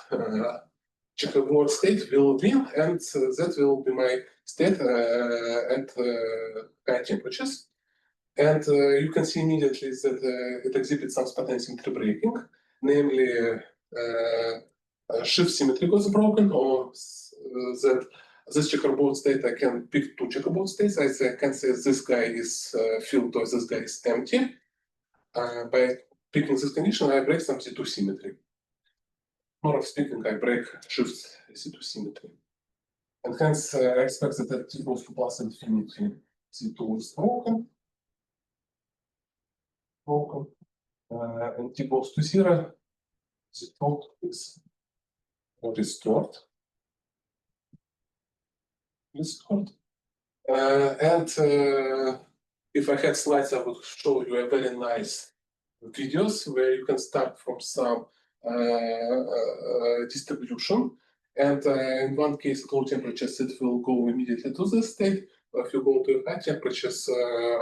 checkerboard state will win, and that will be my state at high temperatures. And you can see immediately that it exhibits some spontaneous breaking, namely shift symmetry was broken, or that this checkerboard state, I can pick two checkerboard states. I can say this guy is filled or this guy is empty. By picking this condition, I break some C2 symmetry. More of speaking, I break shift C2 symmetry. And hence, I expect that at T goes to plus infinity, C2 is broken. And T goes to 0, the thought is restored. If I had slides, I would show you a very nice videos where you can start from some distribution. And in one case, low temperatures, it will go immediately to this state. If you go to high temperatures,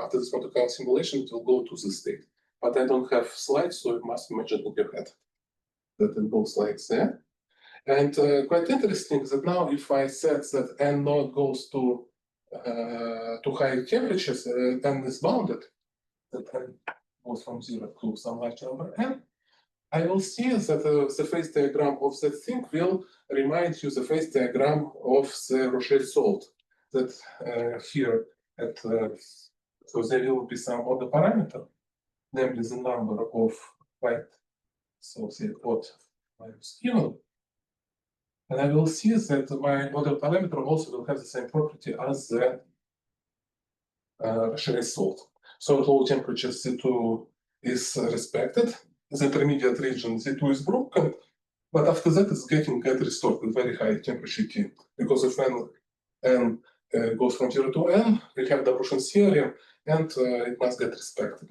after this Monte Carlo simulation, it will go to this state. But I don't have slides, so you must imagine in your head that it goes like that. And quite interesting that now if I set that N node goes to high temperatures, N is bounded, that N goes from 0 to some large number N, I will see that the phase diagram of that thing will remind you the phase diagram of the Rochelle salt. That here at so there will be some other parameter, namely the number of white cells what minus given. And I will see that my other parameter also will have the same property as the Rochelle salt. So at low temperature C2 is respected. The intermediate region C2 is broken, but after that it's get restored with very high temperature T. Because if N goes from 0 to N, we have the Bruchon theorem, and it must get respected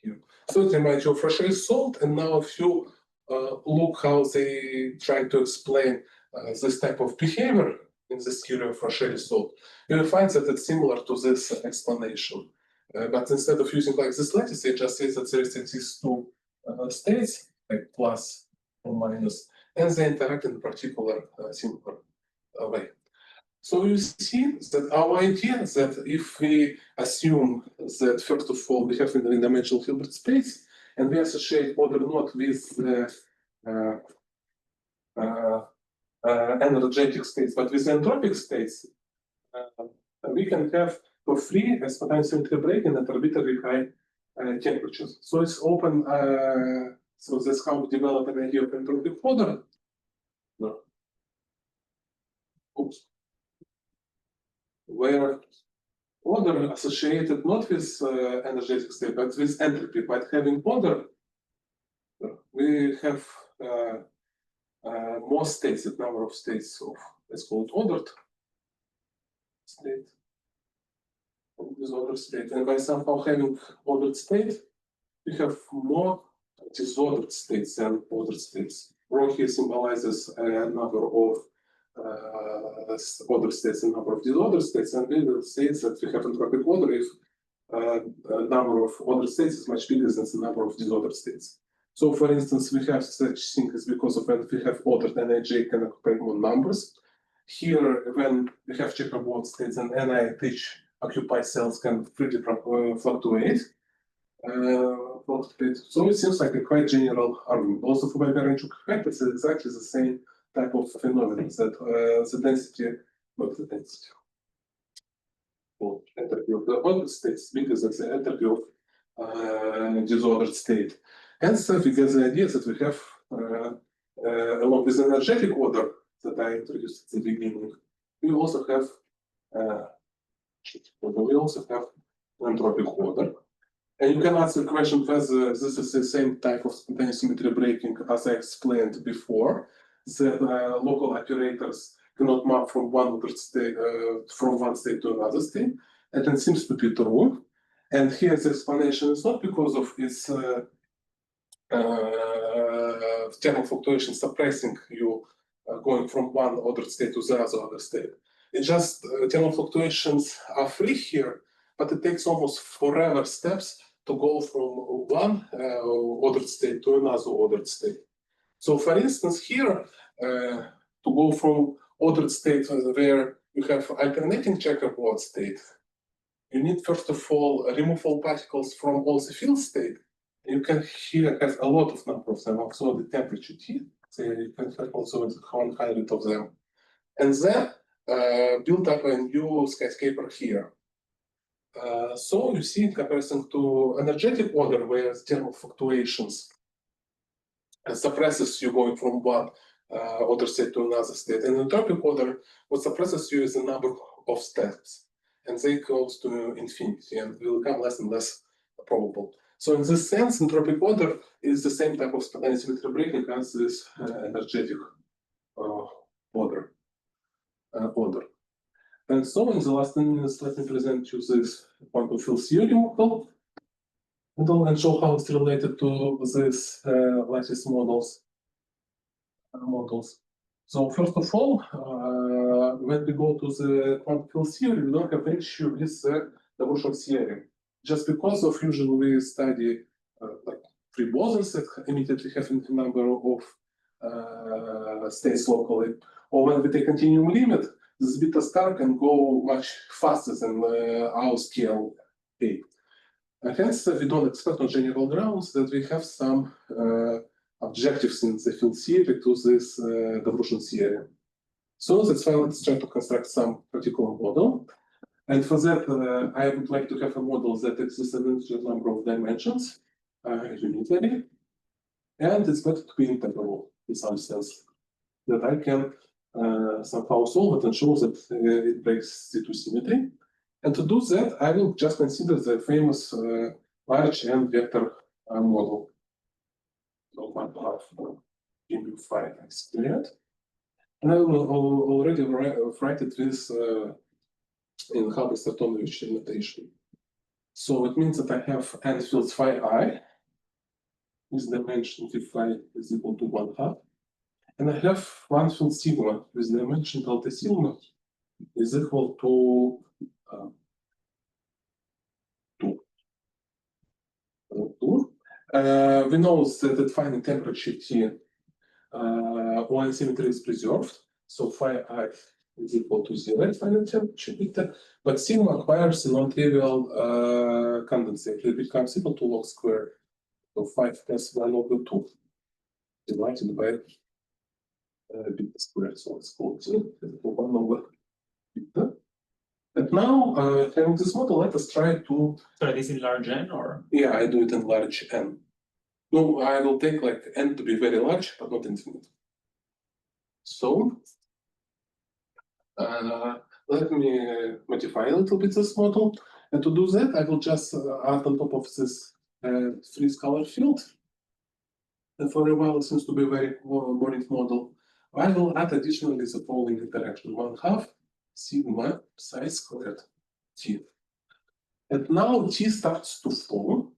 here. So it reminds you of Rochelle salt, and now if you look how they try to explain this type of behavior in this theory of Rochelle salt, you will find that it's similar to this explanation. But instead of using like this lattice, they just say that there is these two states, like plus or minus, and they interact in a particular similar way. So you see that our idea is that if we assume that first of all we have an three-dimensional Hilbert space, and we associate order not with energetic states, but with entropic states, we can have for free as potential breaking at arbitrary high temperatures. So it's open. So that's how we develop an idea of entropic order. No. Oops. Where order associated not with energetic state, but with entropy. But having order, we have more states, the number of states of, let's call it ordered state. Disordered state, and by somehow having ordered state, we have more disordered states than ordered states. Rho here symbolizes a number of ordered states and number of disordered states, and we will say that we have entropic order if number of ordered states is much bigger than the number of disordered states. So, for instance, we have such thing is because of when we have ordered Nij can occupy more numbers. Here, when we have checkerboard states and Nih occupy cells can freely fluctuate. So it seems like a quite general argument. Also for range effect, it's exactly the same type of phenomenon that the density, not the density, well, entropy of the ordered state is bigger than the entropy of disordered state. Hence, we get the idea that we have, along with energetic order that I introduced at the beginning, we also have entropic order. And you can ask the question whether this is the same type of spontaneous symmetry breaking as I explained before. The local operators cannot map from one state to another state, and it seems to be true. And here the explanation is not because of its thermal fluctuation suppressing you going from one ordered state to the other state. It's just thermal fluctuations are free here, but it takes almost forever steps to go from one ordered state to another ordered state. So, for instance, here to go from ordered state where you have alternating checkerboard state, you need first of all remove all particles from all the field state. You can here have a lot of number of them, also the temperature T. So you can have also 100 of them, and then build up a new skyscraper here. So you see in comparison to energetic order where thermal fluctuations suppresses you going from one order state to another state. And entropic order, what suppresses you is the number of steps, and they goes to infinity and will become less and less probable. So in this sense, entropic order is the same type of spontaneous symmetry breaking as this energetic order. And so in the last 10 minutes, let me present you this quantum field theory model and show how it's related to this lattice models. So first of all, when we go to the quantum field theory, we don't have an issue with the evolution theory, just because of usually we study like three bosons that immediately have a number of states locally, or when we take continuum limit, this beta star can go much faster than our scale A. And hence, we don't expect on general grounds that we have some objectives in the field theory to this evolution theory. So that's why let's try to construct some particular model. And for that, I would like to have a model that exists in a number of dimensions, unitarily, and it's better to be integrable in some sense, that I can somehow solve it and show that it breaks C2 symmetry. And to do that, I will just consider the famous large n vector model. So 1/2 mu phi squared. And I will already write it with in Haber-Stony notation. So it means that I have n fields phi I with dimension phi is equal to 1/2. And I have one field sigma with dimension delta sigma is equal to 2. We know that at finite temperature T, one symmetry is preserved, so phi I is equal to 0 at finite temperature beta, but sigma acquires a non-trivial condensate. It becomes equal to log square of 5 plus 1 over 2 divided by beta squared, so it's called 1 over beta. And now, having this model, let us try to. So this in large n or? Yeah, I do it in large n. No, I will take like n to be very large, but not infinite. So, let me modify a little bit this model. And to do that, I will just add on top of this free scalar field. And for a while, it seems to be a very boring model. I will add additionally the following interaction: 1/2 sigma psi squared T. And now T starts to fall,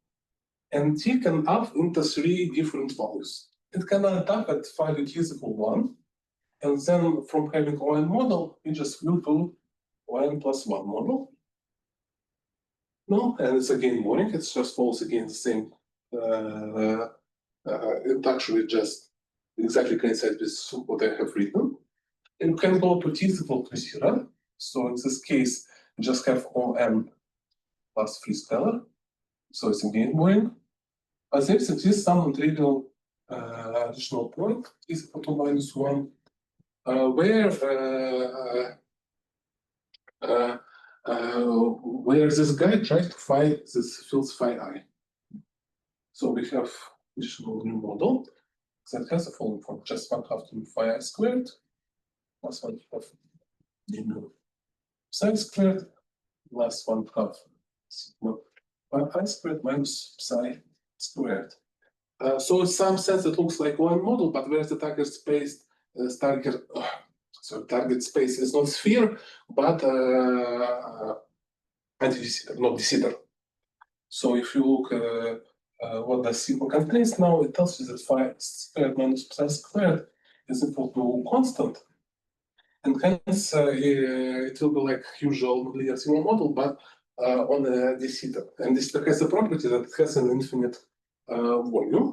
and T can up into 3 different values. It can add up at value T is equal 1, and then from having ON model, we just flew to ON plus 1 model. No, and it's again boring, it just falls again the same. It actually just exactly coincides with what I have written. And you can go to T is equal to 0. So in this case, we just have ON plus free scalar. So it's again boring. But there exists some non-trivial additional point, T is equal to -1, where this guy tries to find this fields phi I. So we have additional new model that has the following form: just 1/2 mu phi I squared plus 1/2 mu psi squared plus 1/2 sigma phi I squared minus psi squared. So in some sense it looks like one model, but whereas the target space target space is not sphere, but anti-de-Sitter, not de-Sitter. So if you look what the sigma contains now, it tells you that phi squared minus psi squared is equal to constant. And hence it will be like usual linear sigma model, but on a de-Sitter. And this has the property that it has an infinite volume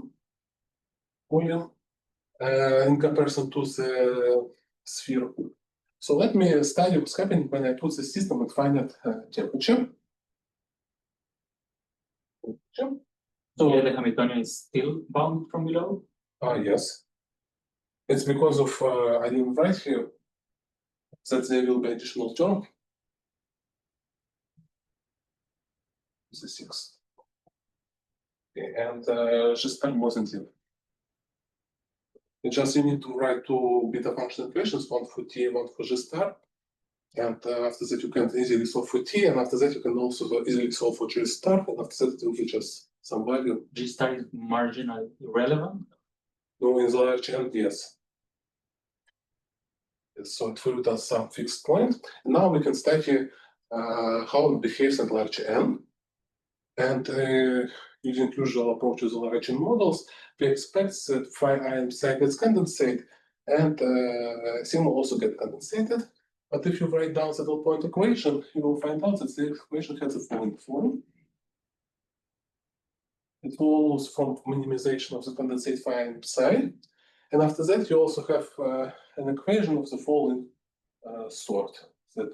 in comparison to the sphere. So let me study what's happening when I put the system at finite temperature. So the Hamiltonian is still bound from below? Yes. It's because of, I didn't write here, that there will be additional term. The 6. Okay, and just time wasn't here. Just you need to write 2 beta function equations, one for T, one for G star. And after that, you can easily solve for T, and after that, you can also easily solve for G star. And after that, it will be just some value. G star is marginal irrelevant? No, in the large end, yes. So it will return some fixed point. Now we can study how it behaves at large N. And using usual approaches of large N models, we expect that phi I and psi gets condensate, and sigma also get condensated. But if you write down saddle point equation, you will find out that the equation has the following form. It follows from minimization of the condensate phi and psi. And after that, you also have an equation of the following sort, that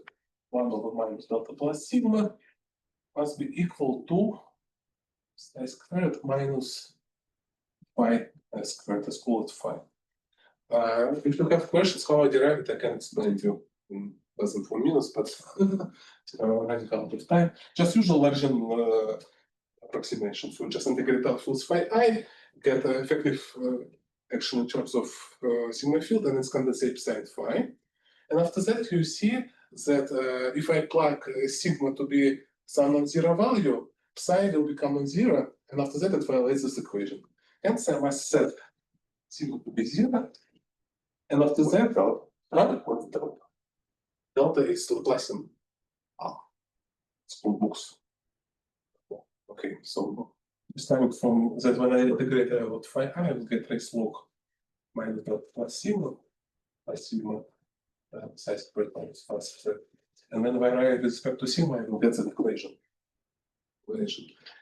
1 over minus delta plus sigma must be equal to psi squared minus phi squared, let's call it phi. If you have questions how I derive it, I can explain to you in less than 4 minutes, but running out of time. Just usual version approximation. So just integrate out fields phi I, get effective action in terms of sigma field, and it's condensate psi and phi. And after that, you see that if I plug sigma to be some non-zero value, psi will become non-zero, and after that, it violates this equation. Hence, I must set sigma to be 0, and after that, What's delta? delta is Laplacian. School books. Okay, so starting from that, when I integrate out phi I will get raised log minus delta plus sigma psi squared minus phi squared. And then when I with respect to sigma, I will get that equation.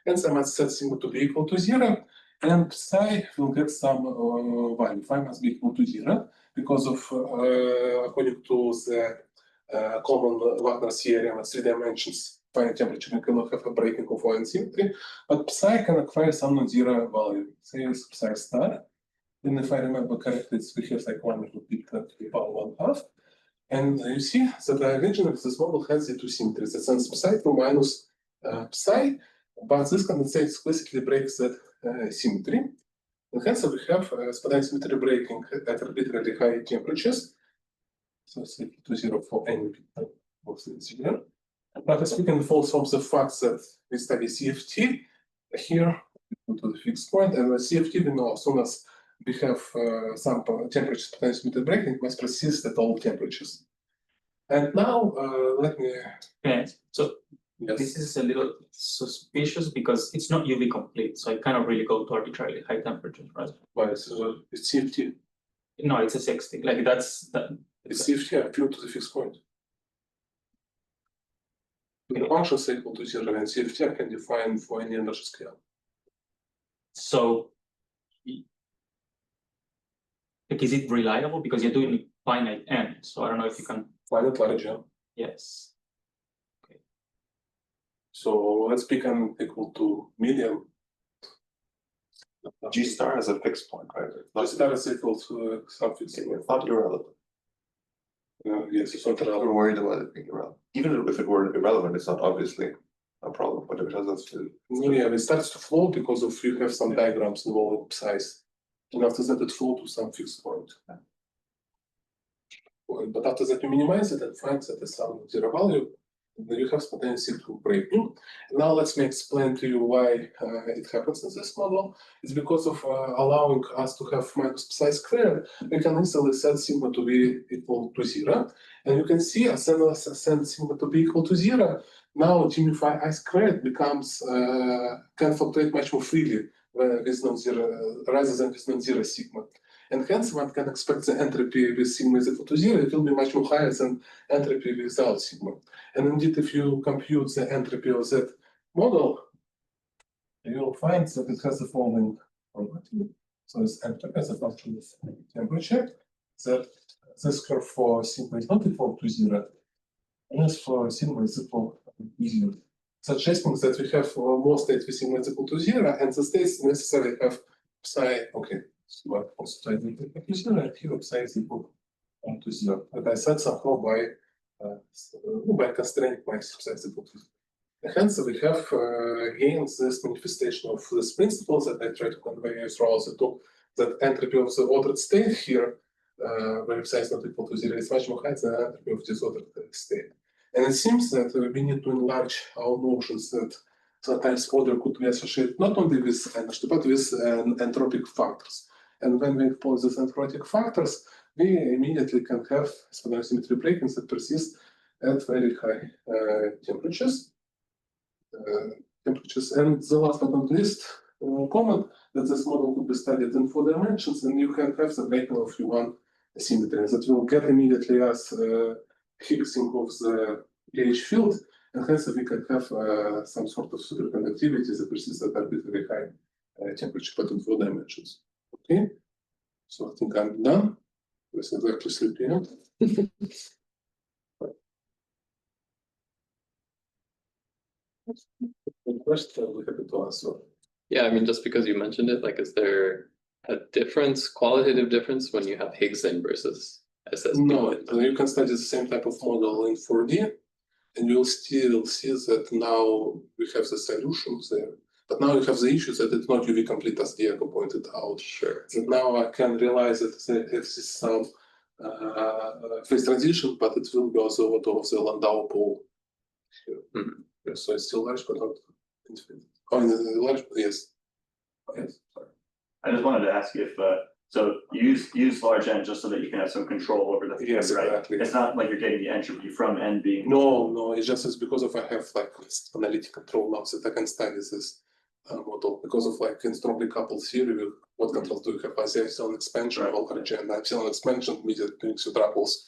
Hence, I must set sigma to be equal to 0, and psi will get some value. Phi must be equal to 0 because of, according to the common Wagner's theorem at 3 dimensions, finite temperature cannot have a breaking of one symmetry, but psi can acquire some non-zero value. Say it's psi star. Then, if I remember correctly, we have like 1 little bit to the power 1/2. And you see that originally this model has the two symmetries. It sends psi to minus psi, but this condensate explicitly breaks that symmetry. And hence we have spadine symmetry breaking at arbitrarily high temperatures. So it's equal to 0 for any bit of the 0. But we can fall from the fact that we study CFT here to the fixed point, and with CFT we know as soon as we have some temperature spadine symmetry breaking, it must persist at all temperatures. And now let me. Okay, so Yes. this is a little suspicious because it's not UV complete, so I cannot really go to arbitrarily high temperatures, right? Well, it's CFT. No, it's a 60. Like that's that. It's CFT appeal to the fixed point. The functions are equal to 0, and CFT I can define for any energy scale. So, like, is it reliable? Because you're doing finite n, so I don't know if you can. Finite large N. Yes. So let's pick n equal to medium. G star has a fixed point, right? G star is equal to some fixed point. It's not irrelevant. Yes, it's not We're relevant. worried about it being irrelevant. Even if it were irrelevant, it's not obviously a problem, but if it has us to. Yeah, it starts to flow because of you have some diagrams involving size. And after that, it flows to some fixed point. But after that, you minimize it and find that it's some zero value. Then you have spontaneity to breaking. Now let me explain to you why it happens in this model. It's because of allowing us to have minus psi squared. We can easily set sigma to be equal to 0. And you can see as soon as I send sigma to be equal to 0, now g mu phi I squared becomes can fluctuate much more freely with non-zero rather than with non-zero sigma. And hence one can expect the entropy with sigma is equal to 0, it will be much more higher than entropy without sigma. And indeed, if you compute the entropy of that model, you will find that it has the following property. So it's entropy as a function of temperature, that this curve for sigma is not equal to 0, and as for sigma is equal to 0. Suggesting that we have more states with sigma is equal to 0, and the states necessarily have psi, okay. But also I did equal to 0, and here psi is equal to 0. And I said somehow by constraining my psi is equal to 0. And hence we have again this manifestation of this principle that I try to convey throughout the talk, that entropy of the ordered state here, where psi is not equal to 0, is much more high than the entropy of disordered state. And it seems that we need to enlarge our notions that sometimes order could be associated not only with energy, but with entropic factors. And when we impose these entropic factors, we immediately can have spinal symmetry breakings that persist at very high temperatures. And the last but not least, comment that this model could be studied in 4 dimensions, and you can have the breaking of U1 symmetry that will get immediately as Higgsing of the pH field, and hence we can have some sort of superconductivity that persists at arbitrarily high temperature, but in 4 dimensions. Okay, so I think I'm done. It's exactly 3 p.m. Question, I'll be happy to answer. Yeah, I mean, just because you mentioned it, like, is there a difference, qualitative difference when you have Higgsing versus SSP? No, you can study the same type of model in 4D, and you'll still see that now we have the solutions there. But now you have the issue that it's not UV complete, as Diego pointed out. Sure. That now I can realize that there is some phase transition, but it will be also out of the Landau pole here. Mhm. Yeah, so it's still large, but not infinite. Oh, large, yes. Yes, sorry. I just wanted to ask you if, so you use large N just so that you can have some control over the. Yes, right? exactly. It's not like you're getting the entropy from N being. No, it's just because of I have like analytic control now that I can study this model because of like Entropic coupled theory. What control do you have? I say epsilon expansion, Right. all and epsilon expansion immediate brings you traples.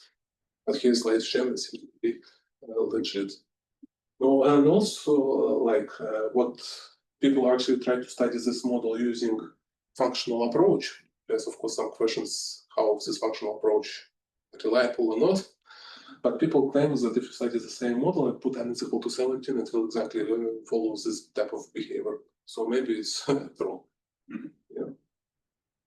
But here's like Shem seems to be legit. No, and also like what people are actually trying to study this model using functional approach. There's of course some questions how this functional approach reliable or not. But people claim that if you study the same model and put n is equal to 17, it will exactly follow this type of behavior. So maybe it's true. Mhm. Yeah.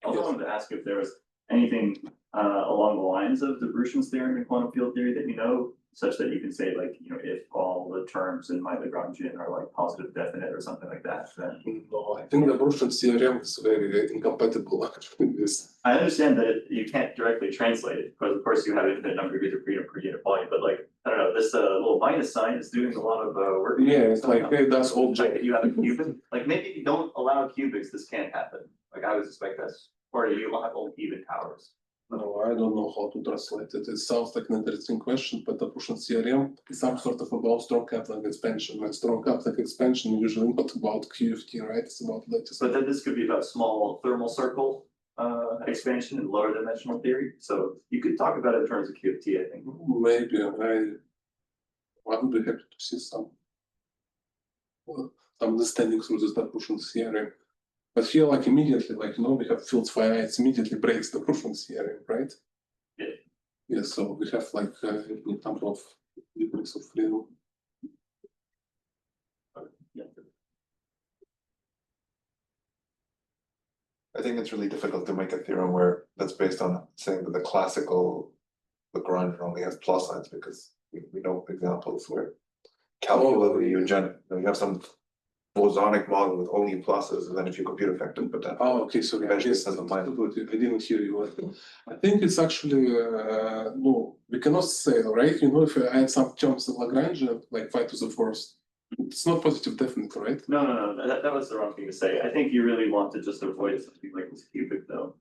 I also wanted to ask if there was anything along the lines of the Brushin's theorem and quantum field theory that you know, such that you can say like, you know, if all the terms in my Lagrangian are like positive definite or something like that, then. No, I think the Brushin's theorem is very incompatible actually with this. I understand that you can't directly translate it, because of course you have infinite number of degrees of freedom per unit volume, but like, I don't know, this little minus sign is doing a lot of work. Yeah, it's like it does all Like if you have a cubic, like maybe if you don't allow cubics, this can't happen. Like I would suspect that's, or you will have only even powers. No, I don't know how to translate it. It sounds like an interesting question, but the Brushin's theorem is some sort of about strong Kaplan expansion. And strong Kaplan expansion usually not about QFT, right? It's about lattice. But then this could be about small thermal circle expansion in lower dimensional theory. So you could talk about it in terms of QFT, I think. Maybe I would be happy to see some understanding through this Brushin's theorem. But here, like immediately, like you know, we have fields phi, it immediately breaks the Brushin's theorem, right? Yeah. Yeah, so we have like in terms of degrees of freedom. Yeah. I think it's really difficult to make a theorem where that's based on saying that the classical Lagrangian only has plus signs, because we know examples where calcularly you have some bosonic model with only pluses, and then if you compute effective, but then Oh, okay, so eventually yes, it doesn't mind. I didn't hear you. I think it's actually no, we cannot say, right? You know, if I add some terms in Lagrangian, like 5 to the 4th, it's not positive definite, right? No, that was the wrong thing to say. I think you really want to just avoid something like this cubic though.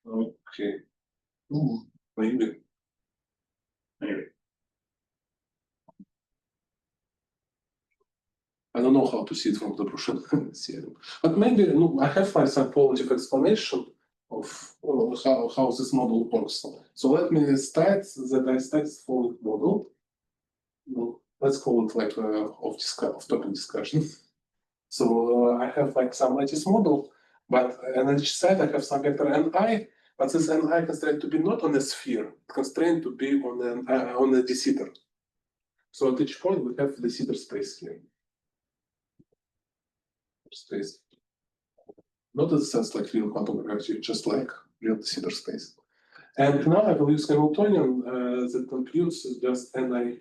Okay. Maybe. Anyway, I don't know how to see it from the Brushin theorem, but maybe no, I have like some qualitative explanation of how this model works. So let me start the following model. Let's call it like off-topic discussion. So I have like some lattice model, but on each side I have some vector ni, but this ni constrained to be not on a sphere, constrained to be on a de Sitter. So at each point we have the de Sitter space here. Space. Not in the sense like real quantum gravity, just like real de Sitter space. And now I will use Hamiltonian that computes just ni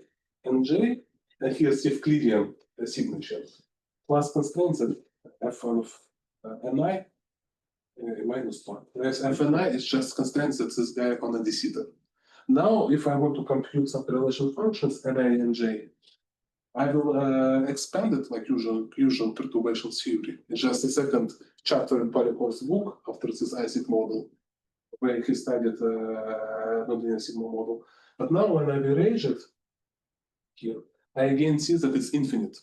nj, and here's Euclidean signature, plus constraints that f1 of ni minus 1. Whereas fni is just constraints that this guy on a de Sitter. Now, if I want to compute some correlation functions ni and j, I will expand it like usual perturbation theory. It's just a second chapter in Polykov's book after this ICID model, where he studied nonlinear sigma model. But now when I average it here, I again see that it's infinite.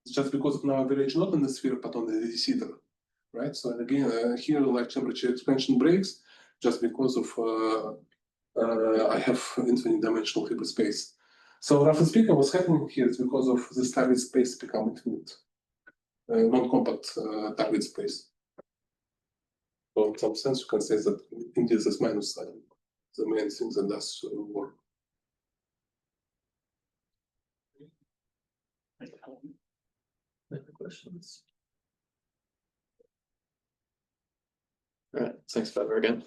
It's just because of now average not on the sphere but on the receiver, right? So again, here like temperature expansion breaks just because of I have infinite dimensional hyperspace. So roughly speaking, what's happening here is because of this target space become infinite, non-compact target space. So in some sense, you can say that indeed this minus sign, the main thing that does work. Any questions? All right, thanks, Fedor, again.